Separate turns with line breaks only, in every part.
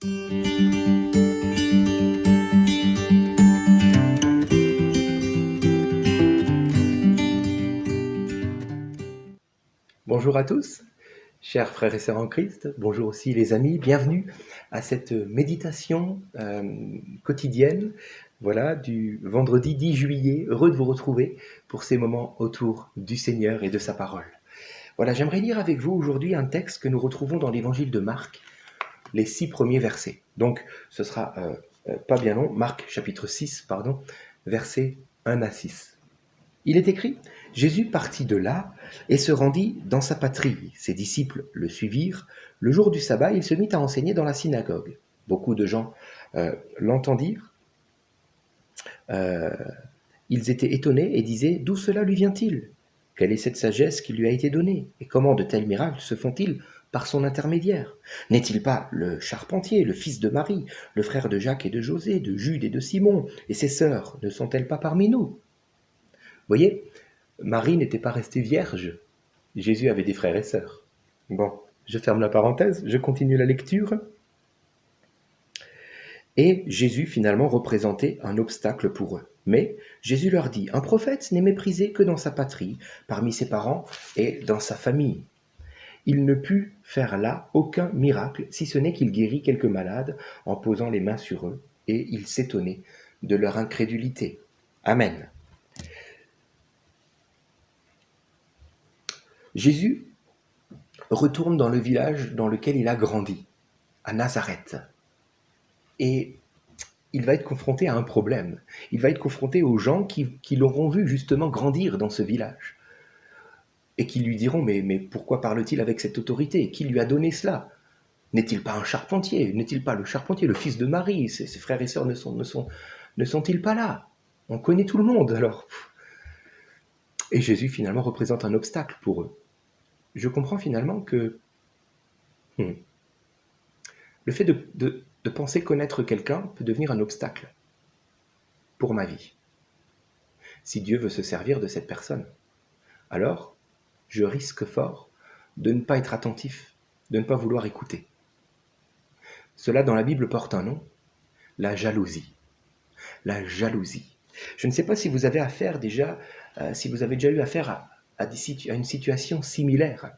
Bonjour à tous, chers frères et sœurs en Christ, bonjour aussi les amis, bienvenue à cette méditation quotidienne, voilà, du vendredi 10 juillet, heureux de vous retrouver pour ces moments autour du Seigneur et de sa parole. Voilà, j'aimerais lire avec vous aujourd'hui un texte que nous retrouvons dans l'évangile de Marc, les 6 premiers versets. Donc ce sera pas bien long, Marc chapitre 6, versets 1 à 6. Il est écrit, Jésus partit de là et se rendit dans sa patrie. Ses disciples le suivirent. Le jour du sabbat, il se mit à enseigner dans la synagogue. Beaucoup de gens l'entendirent. Ils étaient étonnés et disaient, d'où cela lui vient-il? Quelle est cette sagesse qui lui a été donnée? Et comment de tels miracles se font-ils par son intermédiaire? N'est-il pas le charpentier, le fils de Marie, le frère de Jacques et de José, de Jude et de Simon? Et ses sœurs ne sont-elles pas parmi nous? Vous voyez, Marie n'était pas restée vierge. Jésus avait des frères et sœurs. Bon, je ferme la parenthèse, je continue la lecture. Et Jésus finalement représentait un obstacle pour eux. Mais Jésus leur dit, un prophète n'est méprisé que dans sa patrie, parmi ses parents et dans sa famille. Il ne put faire là aucun miracle, si ce n'est qu'il guérit quelques malades en posant les mains sur eux, et il s'étonnait de leur incrédulité. Amen. Jésus retourne dans le village dans lequel il a grandi, à Nazareth. Et il va être confronté à un problème. Il va être confronté aux gens qui l'auront vu justement grandir dans ce village. Et qui lui diront, mais pourquoi parle-t-il avec cette autorité? Qui lui a donné cela? N'est-il pas un charpentier? N'est-il pas le charpentier, le fils de Marie? Ses frères et sœurs ne sont-ils pas là? On connaît tout le monde alors. Et Jésus finalement représente un obstacle pour eux. Je comprends finalement que le fait de penser connaître quelqu'un peut devenir un obstacle pour ma vie. Si Dieu veut se servir de cette personne, alors je risque fort de ne pas être attentif, de ne pas vouloir écouter. Cela dans la Bible porte un nom, la jalousie. La jalousie. Je ne sais pas si vous avez affaire déjà, si vous avez déjà eu affaire à une situation similaire,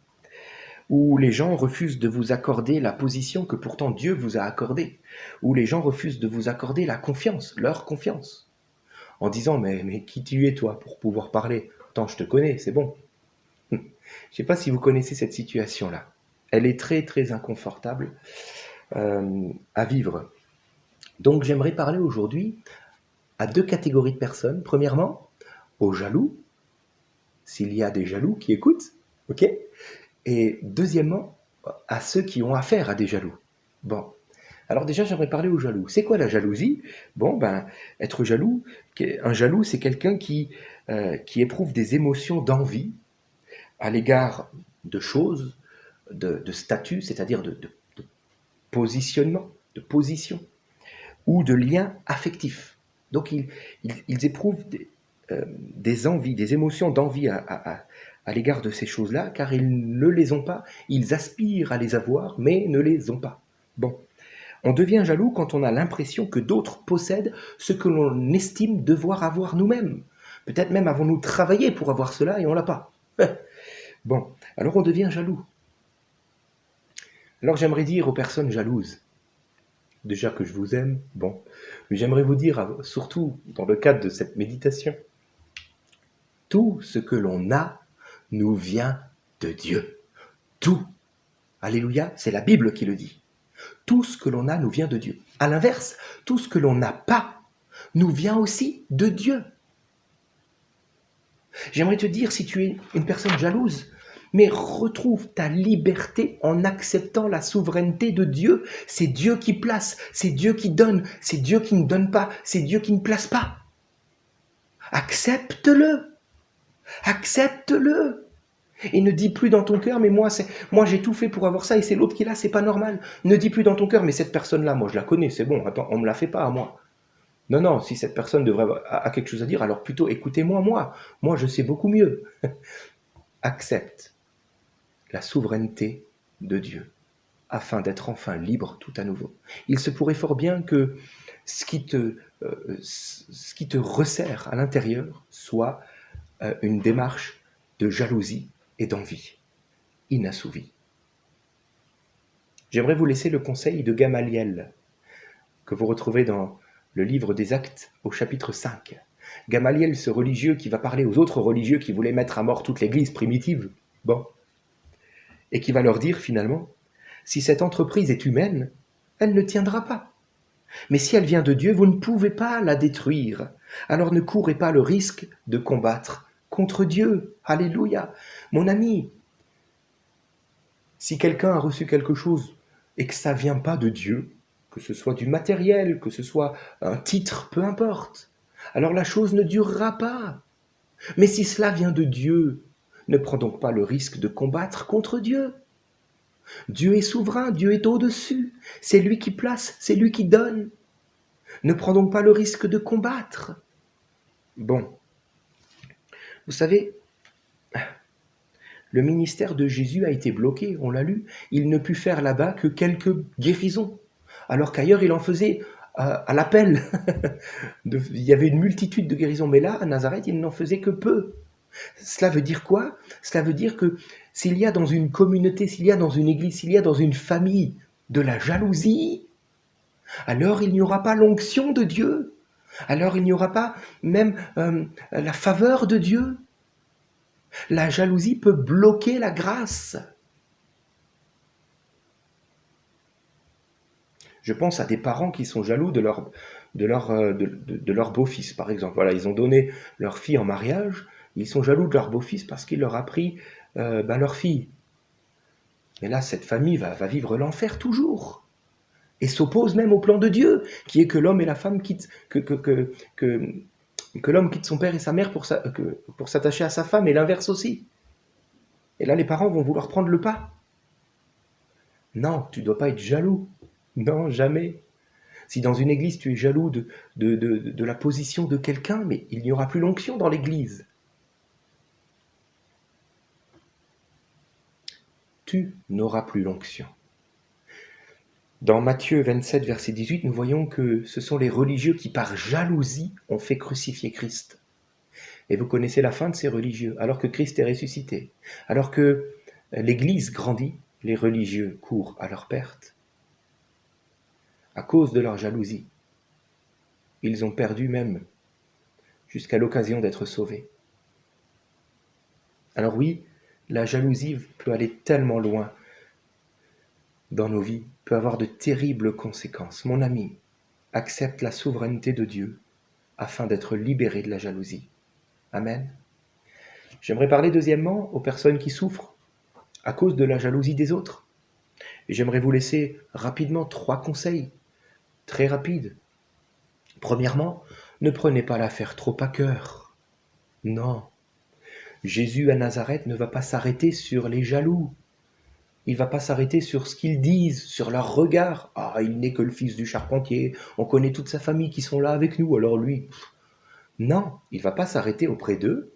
où les gens refusent de vous accorder la position que pourtant Dieu vous a accordée, où les gens refusent de vous accorder la confiance, leur confiance, en disant mais qui tu es toi pour pouvoir parler? Tant je te connais, c'est bon. Je ne sais pas si vous connaissez cette situation-là. Elle est très très inconfortable à vivre. Donc j'aimerais parler aujourd'hui à 2 catégories de personnes. Premièrement, aux jaloux, s'il y a des jaloux qui écoutent, ok? Et deuxièmement, à ceux qui ont affaire à des jaloux. Bon, alors déjà j'aimerais parler aux jaloux. C'est quoi la jalousie? Bon, être jaloux, un jaloux c'est quelqu'un qui éprouve des émotions d'envie à l'égard de choses, de statut, c'est-à-dire de positionnement, de position, ou de liens affectifs. Donc ils éprouvent des envies, des émotions d'envie à l'égard de ces choses-là, car ils ne les ont pas, ils aspirent à les avoir, mais ne les ont pas. Bon, on devient jaloux quand on a l'impression que d'autres possèdent ce que l'on estime devoir avoir nous-mêmes. Peut-être même avons-nous travaillé pour avoir cela et on l'a pas. Bon, alors on devient jaloux. Alors j'aimerais dire aux personnes jalouses, déjà que je vous aime, bon, mais j'aimerais vous dire, surtout dans le cadre de cette méditation, tout ce que l'on a nous vient de Dieu. Tout. Alléluia, c'est la Bible qui le dit. Tout ce que l'on a nous vient de Dieu. À l'inverse, tout ce que l'on n'a pas nous vient aussi de Dieu. J'aimerais te dire, si tu es une personne jalouse, mais retrouve ta liberté en acceptant la souveraineté de Dieu. C'est Dieu qui place, c'est Dieu qui donne, c'est Dieu qui ne donne pas, c'est Dieu qui ne place pas. Accepte-le. Accepte-le. Et ne dis plus dans ton cœur, mais moi j'ai tout fait pour avoir ça et c'est l'autre qui l'a, c'est pas normal. Ne dis plus dans ton cœur, mais cette personne-là, moi je la connais, c'est bon, attends, on me la fait pas à moi. Non, non, si cette personne a quelque chose à dire, alors plutôt écoutez-moi, moi je sais beaucoup mieux. Accepte la souveraineté de Dieu. afin d'être enfin libre tout à nouveau. Il se pourrait fort bien que ce qui te resserre à l'intérieur soit une démarche de jalousie et d'envie inassouvie. J'aimerais vous laisser le conseil de Gamaliel, que vous retrouvez dans le livre des Actes au chapitre 5. Gamaliel, ce religieux qui va parler aux autres religieux qui voulaient mettre à mort toute l'église primitive, et qui va leur dire finalement, si cette entreprise est humaine, elle ne tiendra pas. Mais si elle vient de Dieu, vous ne pouvez pas la détruire. Alors ne courez pas le risque de combattre contre Dieu. Alléluia. Mon ami, si quelqu'un a reçu quelque chose et que ça ne vient pas de Dieu, que ce soit du matériel, que ce soit un titre, peu importe, alors la chose ne durera pas. Mais si cela vient de Dieu, ne prends donc pas le risque de combattre contre Dieu. Dieu est souverain, Dieu est au-dessus. C'est lui qui place, c'est lui qui donne. Ne prends donc pas le risque de combattre. Bon, vous savez, le ministère de Jésus a été bloqué, on l'a lu. Il ne put faire là-bas que quelques guérisons, alors qu'ailleurs il en faisait à l'appel. Il y avait une multitude de guérisons, mais là, à Nazareth, il n'en faisait que peu. Cela veut dire quoi? Cela veut dire que s'il y a dans une communauté, s'il y a dans une église, s'il y a dans une famille de la jalousie, alors il n'y aura pas l'onction de Dieu. Alors il n'y aura pas même la faveur de Dieu. La jalousie peut bloquer la grâce. Je pense à des parents qui sont jaloux de leur beau-fils, par exemple. Voilà, ils ont donné leur fille en mariage, ils sont jaloux de leur beau-fils parce qu'il leur a pris leur fille. Mais là, cette famille va vivre l'enfer toujours. Et s'oppose même au plan de Dieu, qui est que l'homme et la femme quittent, que l'homme quitte son père et sa mère pour s'attacher à sa femme, et l'inverse aussi. Et là, les parents vont vouloir prendre le pas. Non, tu ne dois pas être jaloux. Non, jamais. Si dans une église tu es jaloux de la position de quelqu'un, mais il n'y aura plus l'onction dans l'église. Tu n'auras plus l'onction. Dans Matthieu 27, verset 18, nous voyons que ce sont les religieux qui, par jalousie, ont fait crucifier Christ. Et vous connaissez la fin de ces religieux. Alors que Christ est ressuscité, alors que l'Église grandit, les religieux courent à leur perte. À cause de leur jalousie, ils ont perdu même jusqu'à l'occasion d'être sauvés. Alors oui, la jalousie peut aller tellement loin dans nos vies, peut avoir de terribles conséquences. Mon ami, accepte la souveraineté de Dieu afin d'être libéré de la jalousie. Amen. J'aimerais parler deuxièmement aux personnes qui souffrent à cause de la jalousie des autres. Et j'aimerais vous laisser rapidement 3 conseils, très rapides. Premièrement, ne prenez pas l'affaire trop à cœur. Non, Jésus à Nazareth ne va pas s'arrêter sur les jaloux. Il ne va pas s'arrêter sur ce qu'ils disent, sur leur regard. Ah, il n'est que le fils du charpentier, on connaît toute sa famille qui sont là avec nous, alors lui... Non, il ne va pas s'arrêter auprès d'eux,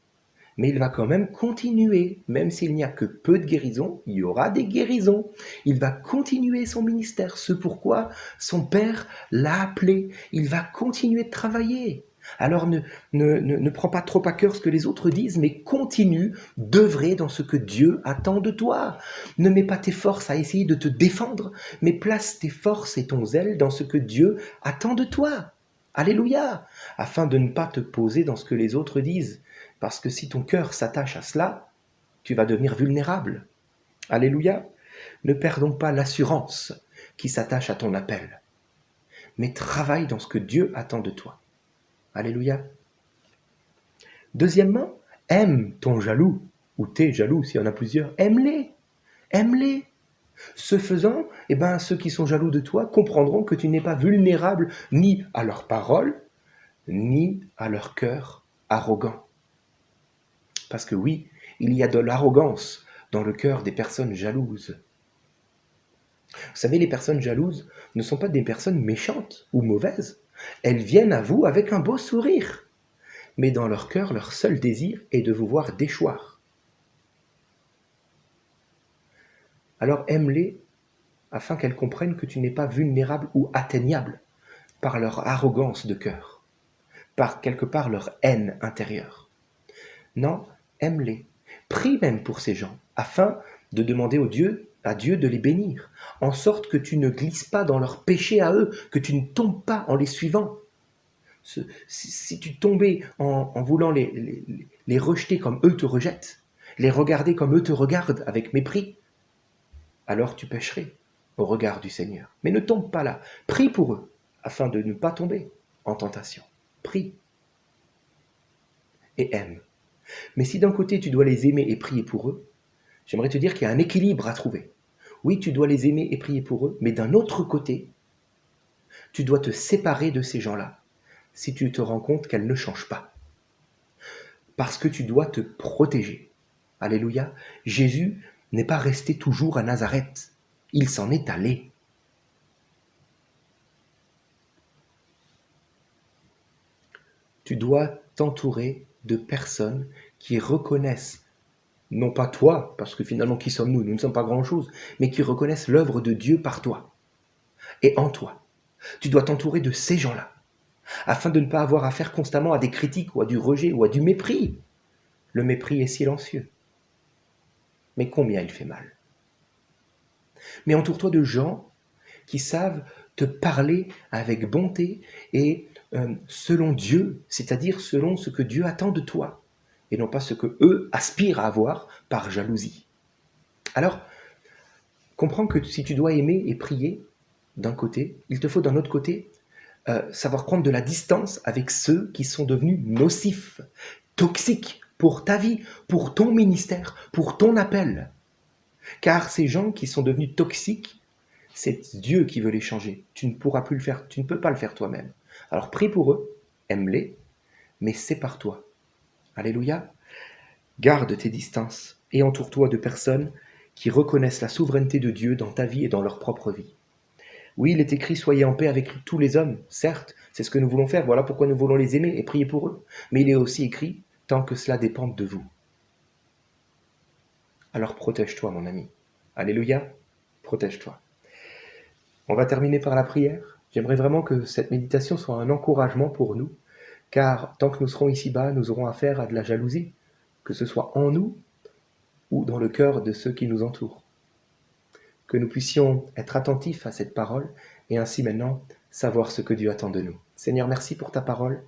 mais il va quand même continuer. Même s'il n'y a que peu de guérisons, il y aura des guérisons. Il va continuer son ministère, ce pourquoi son père l'a appelé. Il va continuer de travailler. Alors ne prends pas trop à cœur ce que les autres disent, mais continue d'œuvrer dans ce que Dieu attend de toi. Ne mets pas tes forces à essayer de te défendre, mais place tes forces et ton zèle dans ce que Dieu attend de toi. Alléluia, afin de ne pas te poser dans ce que les autres disent. Parce que si ton cœur s'attache à cela, tu vas devenir vulnérable. Alléluia. Ne perds donc pas l'assurance qui s'attache à ton appel, mais travaille dans ce que Dieu attend de toi. Alléluia. Deuxièmement, aime ton jaloux, ou tes jaloux s'il y en a plusieurs. Aime-les. Aime-les. Ce faisant, ceux qui sont jaloux de toi comprendront que tu n'es pas vulnérable ni à leurs paroles, ni à leur cœur arrogant. Parce que oui, il y a de l'arrogance dans le cœur des personnes jalouses. Vous savez, les personnes jalouses ne sont pas des personnes méchantes ou mauvaises. Elles viennent à vous avec un beau sourire. Mais dans leur cœur, leur seul désir est de vous voir déchoir. Alors aime-les afin qu'elles comprennent que tu n'es pas vulnérable ou atteignable par leur arrogance de cœur, par quelque part leur haine intérieure. Non, aime-les. Prie même pour ces gens, afin de demander à Dieu de les bénir, en sorte que tu ne glisses pas dans leur péché à eux, que tu ne tombes pas en les suivant. Si tu tombais en voulant les rejeter comme eux te rejettent, les regarder comme eux te regardent avec mépris, alors tu pécherais au regard du Seigneur. Mais ne tombe pas là. Prie pour eux, afin de ne pas tomber en tentation. Prie et aime. Mais si d'un côté tu dois les aimer et prier pour eux, j'aimerais te dire qu'il y a un équilibre à trouver. Oui, tu dois les aimer et prier pour eux, mais d'un autre côté, tu dois te séparer de ces gens-là si tu te rends compte qu'elles ne changent pas. Parce que tu dois te protéger. Alléluia. Jésus n'est pas resté toujours à Nazareth. Il s'en est allé. Tu dois t'entourer de personnes qui reconnaissent, non pas toi, parce que finalement qui sommes-nous? Nous ne sommes pas grand-chose, mais qui reconnaissent l'œuvre de Dieu par toi et en toi. Tu dois t'entourer de ces gens-là, afin de ne pas avoir affaire constamment à des critiques ou à du rejet ou à du mépris. Le mépris est silencieux, mais combien il fait mal. Mais entoure-toi de gens qui savent te parler avec bonté et selon Dieu, c'est-à-dire selon ce que Dieu attend de toi, et non pas ce que eux aspirent à avoir par jalousie. Alors, comprends que si tu dois aimer et prier d'un côté, il te faut d'un autre côté savoir prendre de la distance avec ceux qui sont devenus nocifs, toxiques pour ta vie, pour ton ministère, pour ton appel. Car ces gens qui sont devenus toxiques, c'est Dieu qui veut les changer. Tu ne pourras plus le faire, tu ne peux pas le faire toi-même. Alors prie pour eux, aime-les, mais sépare-toi. Alléluia. Garde tes distances et entoure-toi de personnes qui reconnaissent la souveraineté de Dieu dans ta vie et dans leur propre vie. Oui, il est écrit « Soyez en paix avec tous les hommes », certes, c'est ce que nous voulons faire, voilà pourquoi nous voulons les aimer et prier pour eux. Mais il est aussi écrit « Tant que cela dépend de vous ». Alors protège-toi, mon ami. Alléluia, protège-toi. On va terminer par la prière. J'aimerais vraiment que cette méditation soit un encouragement pour nous, car tant que nous serons ici-bas, nous aurons affaire à de la jalousie, que ce soit en nous ou dans le cœur de ceux qui nous entourent. Que nous puissions être attentifs à cette parole et ainsi maintenant savoir ce que Dieu attend de nous. Seigneur, merci pour ta parole.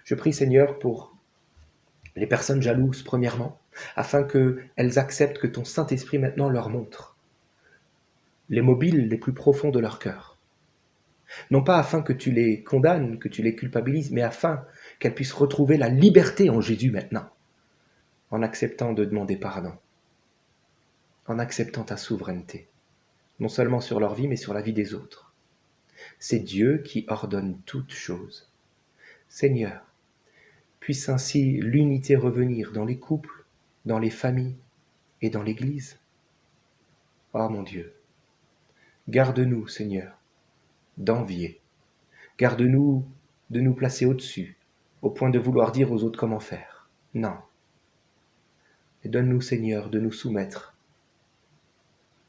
Je prie, Seigneur, pour les personnes jalouses, premièrement, afin qu'elles acceptent que ton Saint-Esprit maintenant leur montre les mobiles les plus profonds de leur cœur. Non pas afin que tu les condamnes, que tu les culpabilises, mais afin qu'elles puissent retrouver la liberté en Jésus maintenant, en acceptant de demander pardon, en acceptant ta souveraineté, non seulement sur leur vie, mais sur la vie des autres. C'est Dieu qui ordonne toutes choses. Seigneur, puisse ainsi l'unité revenir dans les couples, dans les familles et dans l'Église. Oh mon Dieu, garde-nous, Seigneur, d'envier. Garde-nous de nous placer au-dessus, au point de vouloir dire aux autres comment faire. Non. Et donne-nous, Seigneur, de nous soumettre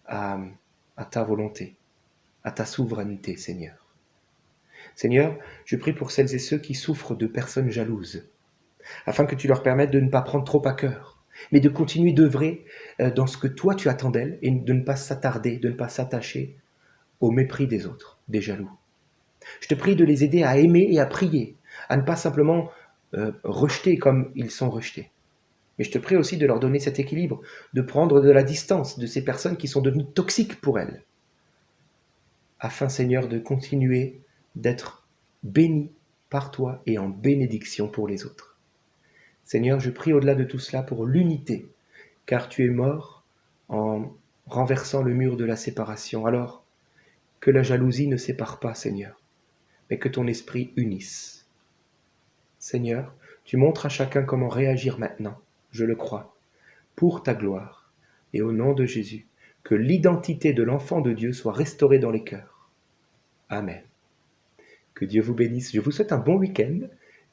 à ta volonté, à ta souveraineté, Seigneur. Seigneur, je prie pour celles et ceux qui souffrent de personnes jalouses, afin que tu leur permettes de ne pas prendre trop à cœur, mais de continuer d'œuvrer dans ce que toi tu attends d'elles et de ne pas s'attarder, de ne pas s'attacher au mépris des autres, des jaloux. Je te prie de les aider à aimer et à prier, à ne pas simplement rejeter comme ils sont rejetés. Mais je te prie aussi de leur donner cet équilibre, de prendre de la distance de ces personnes qui sont devenues toxiques pour elles, afin, Seigneur, de continuer d'être bénis par toi et en bénédiction pour les autres. Seigneur, je prie au-delà de tout cela pour l'unité, car tu es mort en renversant le mur de la séparation. Alors, que la jalousie ne sépare pas, Seigneur, mais que ton esprit unisse. Seigneur, tu montres à chacun comment réagir maintenant, je le crois, pour ta gloire, et au nom de Jésus, que l'identité de l'enfant de Dieu soit restaurée dans les cœurs. Amen. Que Dieu vous bénisse. Je vous souhaite un bon week-end,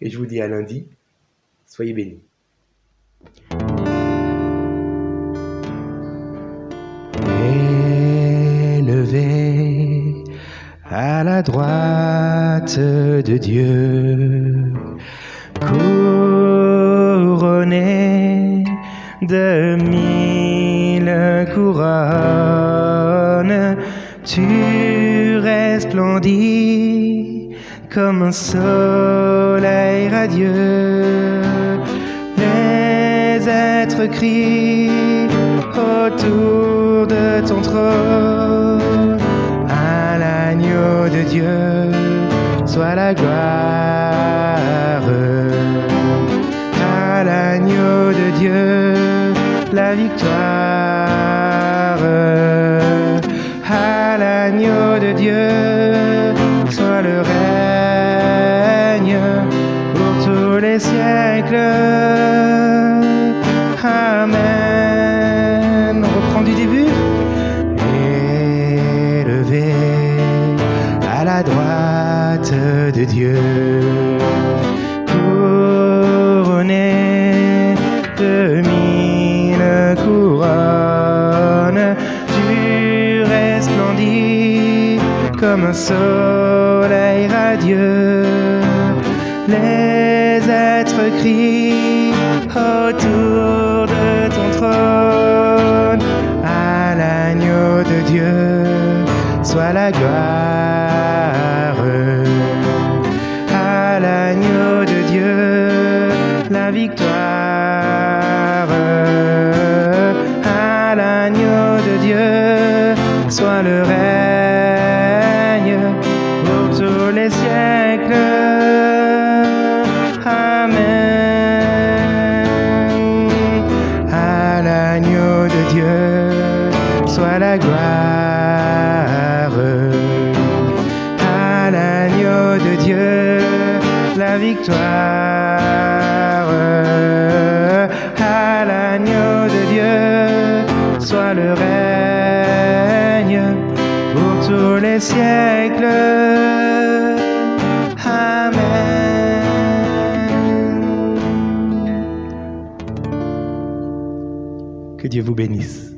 et je vous dis à lundi. Soyez bénis.
Élevé
à la droite de Dieu, couronné de 1000 couronnes, tu resplendis comme un soleil radieux. Les êtres crient autour de ton trône, à l'agneau de Dieu soit la gloire, à l'agneau de Dieu la victoire, à l'agneau de Dieu soit le règne pour tous les siècles. Amen. On reprend du début. Élevé à la droite de Dieu, couronné de 1000 couronnes, tu resplendis comme un soleil radieux. Les êtres crient autour de ton trône, à l'agneau de Dieu soit la gloire, à l'agneau de Dieu la victoire, à l'agneau de Dieu soit le règne pour tous les siècles. Amen. À l'agneau de Dieu soit la gloire, à l'agneau de Dieu la victoire, à l'agneau de Dieu soit le règne pour tous les siècles. Amen. Que Dieu vous bénisse.